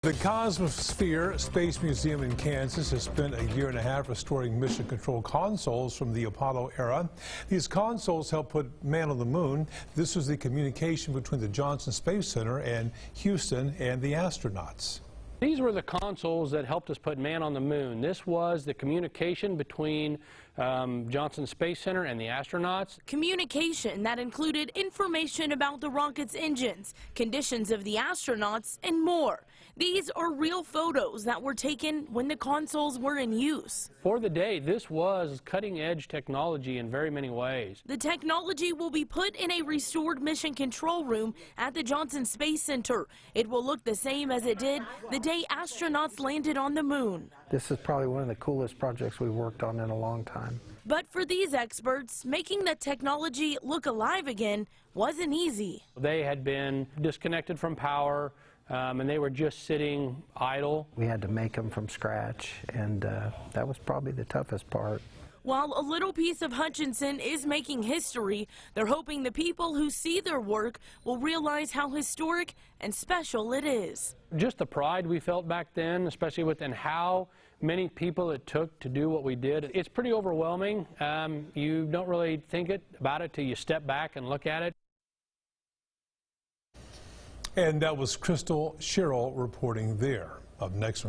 The Cosmosphere Space Museum in Kansas has spent a year and a half restoring mission control consoles from the Apollo era. These consoles helped put man on the moon. This was the communication between the Johnson Space Center and Houston and the astronauts. These were the consoles that helped us put man on the moon. This was the communication between Johnson Space Center and the astronauts. Communication that included information about the rocket's engines, conditions of the astronauts, and more. These are real photos that were taken when the consoles were in use. For the day, this was cutting-edge technology in very many ways. The technology will be put in a restored mission control room at the Johnson Space Center. It will look the same as it did the day astronauts landed on the moon. This is probably one of the coolest projects we've worked on in a long time. But for these experts, making the technology look alive again wasn't easy. They had been disconnected from power, and they were just sitting idle. We had to make them from scratch, and that was probably the toughest part. While a little piece of Hutchinson is making history, they're hoping the people who see their work will realize how historic and special it is. Just the pride we felt back then, especially within how many people it took to do what we did. It's pretty overwhelming. You don't really think about it till you step back and look at it. And that was Crystal Sherrill reporting there. Up next.